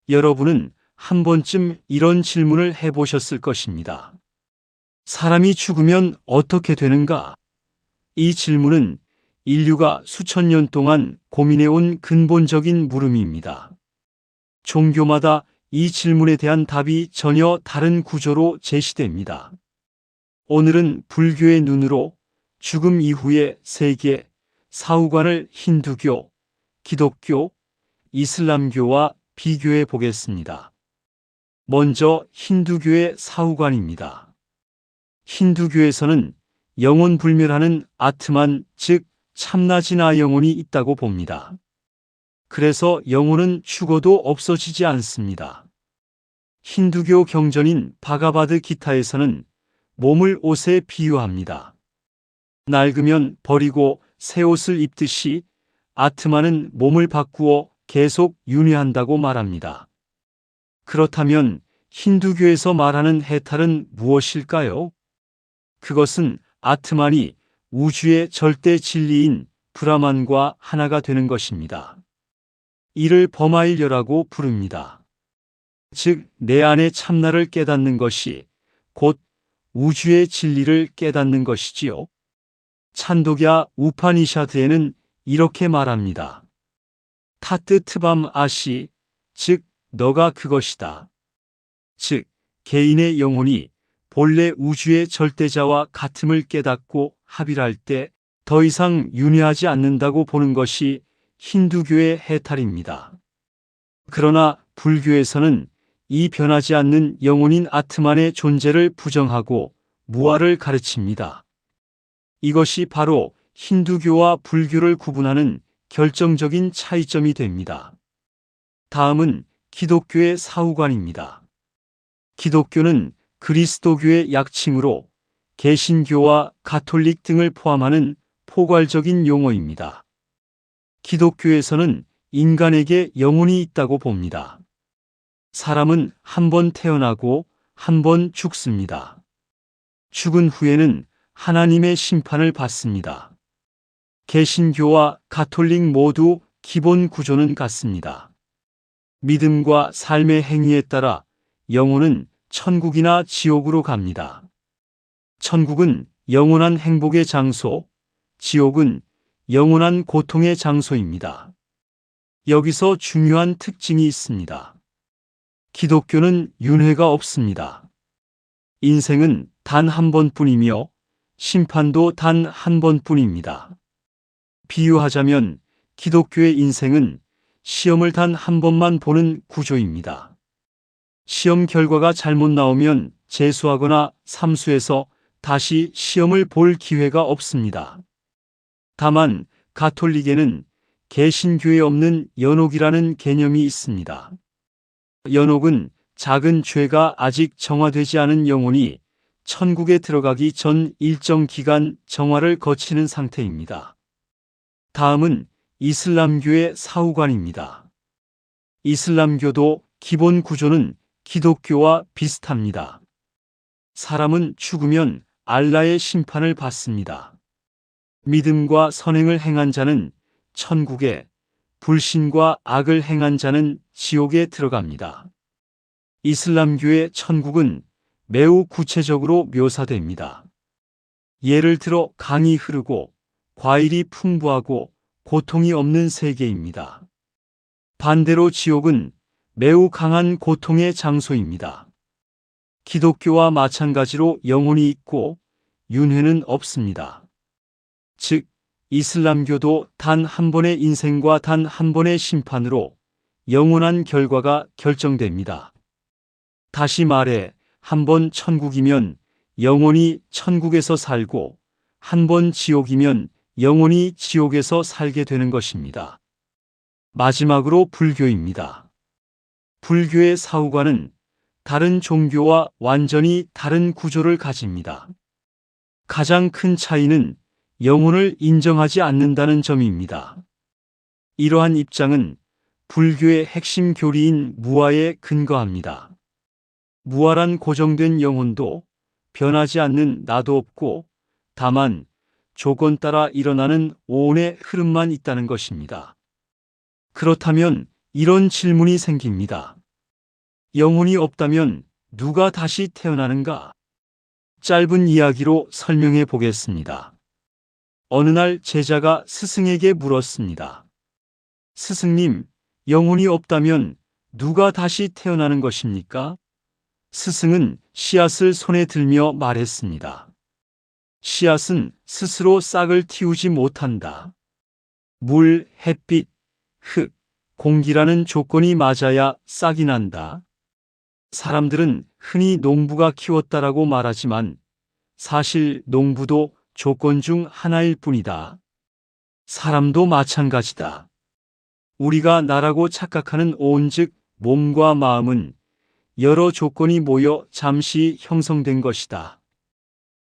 여러분은 한 번쯤 이런 질문을 해보셨을 것입니다. 사람이 죽으면 어떻게 되는가? 이 질문은 인류가 수천 년 동안 고민해온 근본적인 물음입니다. 종교마다 이 질문에 대한 답이 전혀 다른 구조로 제시됩니다. 오늘은 불교의 눈으로 죽음 이후의 세계, 사후관을 힌두교, 기독교, 이슬람교와 비교해 보겠습니다. 먼저 힌두교의 사후관입니다. 힌두교에서는 영혼 불멸하는 아트만, 즉 참나지나 영혼이 있다고 봅니다. 그래서 영혼은 죽어도 없어지지 않습니다. 힌두교 경전인 바가바드 기타에서는 몸을 옷에 비유합니다. 낡으면 버리고 새 옷을 입듯이 아트마는 몸을 바꾸어 계속 윤회한다고 말합니다. 그렇다면 힌두교에서 말하는 해탈은 무엇일까요? 그것은 아트만이 우주의 절대 진리인 브라만과 하나가 되는 것입니다. 이를 범하일려라고 부릅니다. 즉, 내 안의 참나를 깨닫는 것이 곧 우주의 진리를 깨닫는 것이지요. 찬독야 우파니샤드에는 이렇게 말합니다. 타뜨 트밤 아시, 즉 너가 그것이다. 즉 개인의 영혼이 본래 우주의 절대자와 같음을 깨닫고 합일할 때 더 이상 윤회하지 않는다고 보는 것이 힌두교의 해탈입니다. 그러나 불교에서는 이 변하지 않는 영혼인 아트만의 존재를 부정하고 무아를 가르칩니다. 이것이 바로 힌두교와 불교를 구분하는 결정적인 차이점이 됩니다. 다음은 기독교의 사후관입니다. 기독교는 그리스도교의 약칭으로 개신교와 가톨릭 등을 포함하는 포괄적인 용어입니다. 기독교에서는 인간에게 영혼이 있다고 봅니다. 사람은 한 번 태어나고 한 번 죽습니다. 죽은 후에는 하나님의 심판을 받습니다. 개신교와 가톨릭 모두 기본 구조는 같습니다. 믿음과 삶의 행위에 따라 영혼은 천국이나 지옥으로 갑니다. 천국은 영원한 행복의 장소, 지옥은 영원한 고통의 장소입니다. 여기서 중요한 특징이 있습니다. 기독교는 윤회가 없습니다. 인생은 단 한 번뿐이며 심판도 단 한 번뿐입니다. 비유하자면 기독교의 인생은 시험을 단 한 번만 보는 구조입니다. 시험 결과가 잘못 나오면 재수하거나 삼수해서 다시 시험을 볼 기회가 없습니다. 다만 가톨릭에는 개신교에 없는 연옥이라는 개념이 있습니다. 연옥은 작은 죄가 아직 정화되지 않은 영혼이 천국에 들어가기 전 일정 기간 정화를 거치는 상태입니다. 다음은 이슬람교의 사후관입니다. 이슬람교도 기본 구조는 기독교와 비슷합니다. 사람은 죽으면 알라의 심판을 받습니다. 믿음과 선행을 행한 자는 천국에, 불신과 악을 행한 자는 지옥에 들어갑니다. 이슬람교의 천국은 매우 구체적으로 묘사됩니다. 예를 들어 강이 흐르고 과일이 풍부하고 고통이 없는 세계입니다. 반대로 지옥은 매우 강한 고통의 장소입니다. 기독교와 마찬가지로 영혼이 있고 윤회는 없습니다. 즉, 이슬람교도 단 한 번의 인생과 단 한 번의 심판으로 영원한 결과가 결정됩니다. 다시 말해, 한 번 천국이면 영혼이 천국에서 살고 한 번 지옥이면 영혼이 지옥에서 살게 되는 것입니다. 마지막으로 불교입니다. 불교의 사후관은 다른 종교와 완전히 다른 구조를 가집니다. 가장 큰 차이는 영혼을 인정하지 않는다는 점입니다. 이러한 입장은 불교의 핵심 교리인 무아에 근거합니다. 무아란 고정된 영혼도 변하지 않는 나도 없고 다만 조건 따라 일어나는 오온의 흐름만 있다는 것입니다. 그렇다면 이런 질문이 생깁니다. 영혼이 없다면 누가 다시 태어나는가? 짧은 이야기로 설명해 보겠습니다. 어느 날 제자가 스승에게 물었습니다. 스승님, 영혼이 없다면 누가 다시 태어나는 것입니까? 스승은 씨앗을 손에 들며 말했습니다. 씨앗은 스스로 싹을 틔우지 못한다. 물, 햇빛, 흙, 공기라는 조건이 맞아야 싹이 난다. 사람들은 흔히 농부가 키웠다라고 말하지만 사실 농부도 조건 중 하나일 뿐이다. 사람도 마찬가지다. 우리가 나라고 착각하는 오은즉 몸과 마음은 여러 조건이 모여 잠시 형성된 것이다.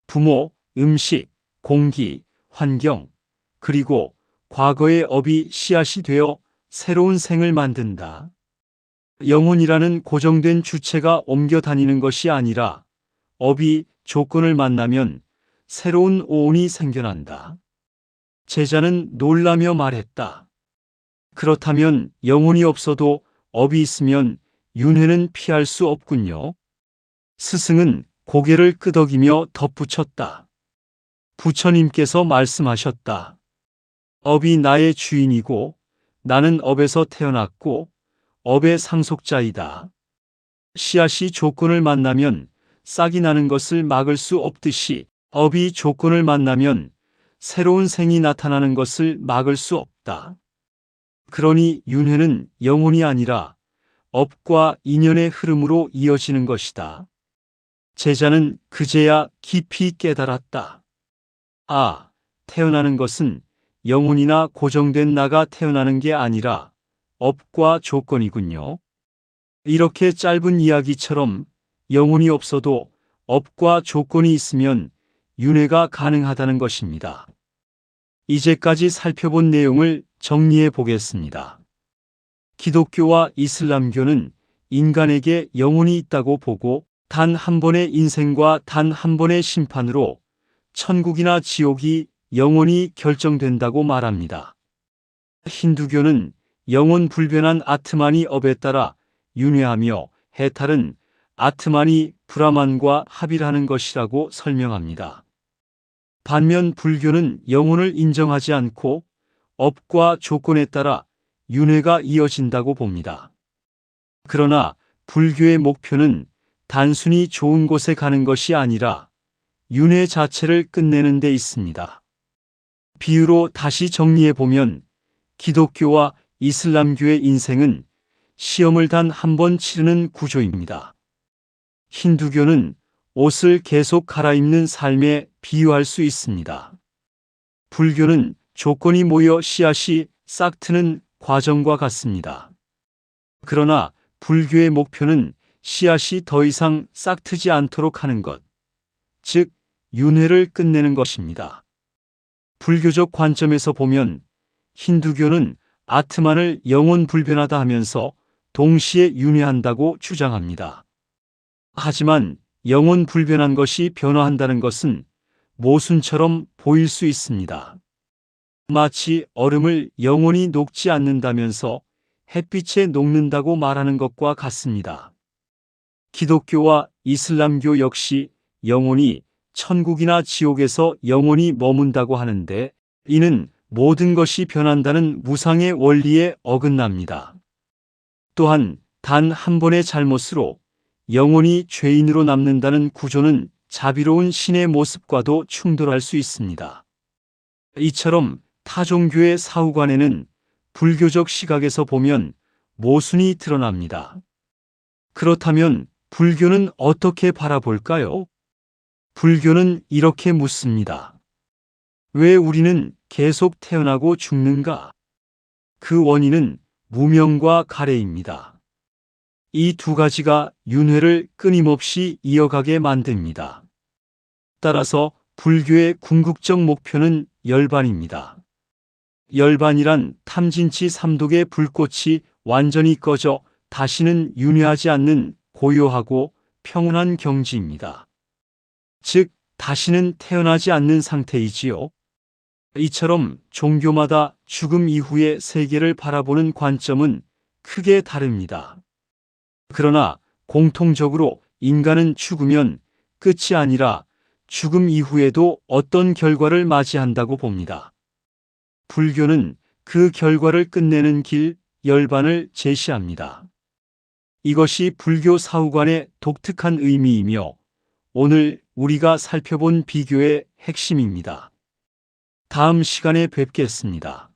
부모, 음식, 공기, 환경, 그리고 과거의 업이 씨앗이 되어 새로운 생을 만든다. 영혼이라는 고정된 주체가 옮겨 다니는 것이 아니라 업이 조건을 만나면 새로운 오온이 생겨난다. 제자는 놀라며 말했다. 그렇다면 영혼이 없어도 업이 있으면 윤회는 피할 수 없군요. 스승은 고개를 끄덕이며 덧붙였다. 부처님께서 말씀하셨다. 업이 나의 주인이고 나는 업에서 태어났고 업의 상속자이다. 씨앗이 조건을 만나면 싹이 나는 것을 막을 수 없듯이 업이 조건을 만나면 새로운 생이 나타나는 것을 막을 수 없다. 그러니 윤회는 영혼이 아니라 업과 인연의 흐름으로 이어지는 것이다. 제자는 그제야 깊이 깨달았다. 아, 태어나는 것은 영혼이나 고정된 나가 태어나는 게 아니라 업과 조건이군요. 이렇게 짧은 이야기처럼 영혼이 없어도 업과 조건이 있으면 윤회가 가능하다는 것입니다. 이제까지 살펴본 내용을 정리해 보겠습니다. 기독교와 이슬람교는 인간에게 영혼이 있다고 보고 단 한 번의 인생과 단 한 번의 심판으로 천국이나 지옥이 영원히 결정된다고 말합니다. 힌두교는 영원 불변한 아트만이 업에 따라 윤회하며 해탈은 아트만이 브라만과 합일하는 것이라고 설명합니다. 반면 불교는 영혼을 인정하지 않고 업과 조건에 따라 윤회가 이어진다고 봅니다. 그러나 불교의 목표는 단순히 좋은 곳에 가는 것이 아니라 윤회 자체를 끝내는 데 있습니다. 비유로 다시 정리해 보면 기독교와 이슬람교의 인생은 시험을 단 한 번 치르는 구조입니다. 힌두교는 옷을 계속 갈아입는 삶에 비유할 수 있습니다. 불교는 조건이 모여 씨앗이 싹 트는 과정과 같습니다. 그러나 불교의 목표는 씨앗이 더 이상 싹 트지 않도록 하는 것, 즉 윤회를 끝내는 것입니다. 불교적 관점에서 보면 힌두교는 아트만을 영원 불변하다 하면서 동시에 윤회한다고 주장합니다. 하지만 영원 불변한 것이 변화한다는 것은 모순처럼 보일 수 있습니다. 마치 얼음을 영원히 녹지 않는다면서 햇빛에 녹는다고 말하는 것과 같습니다. 기독교와 이슬람교 역시 영혼이 천국이나 지옥에서 영원히 머문다고 하는데 이는 모든 것이 변한다는 무상의 원리에 어긋납니다. 또한 단 한 번의 잘못으로 영혼이 죄인으로 남는다는 구조는 자비로운 신의 모습과도 충돌할 수 있습니다. 이처럼 타종교의 사후관에는 불교적 시각에서 보면 모순이 드러납니다. 그렇다면 불교는 어떻게 바라볼까요? 불교는 이렇게 묻습니다. 왜 우리는 계속 태어나고 죽는가? 그 원인은 무명과 가래입니다. 이 두 가지가 윤회를 끊임없이 이어가게 만듭니다. 따라서 불교의 궁극적 목표는 열반입니다. 열반이란 탐진치 삼독의 불꽃이 완전히 꺼져 다시는 윤회하지 않는 고요하고 평온한 경지입니다. 즉, 다시는 태어나지 않는 상태이지요. 이처럼 종교마다 죽음 이후의 세계를 바라보는 관점은 크게 다릅니다. 그러나 공통적으로 인간은 죽으면 끝이 아니라 죽음 이후에도 어떤 결과를 맞이한다고 봅니다. 불교는 그 결과를 끝내는 길, 열반을 제시합니다. 이것이 불교 사후관의 독특한 의미이며 오늘 우리가 살펴본 비교의 핵심입니다. 다음 시간에 뵙겠습니다.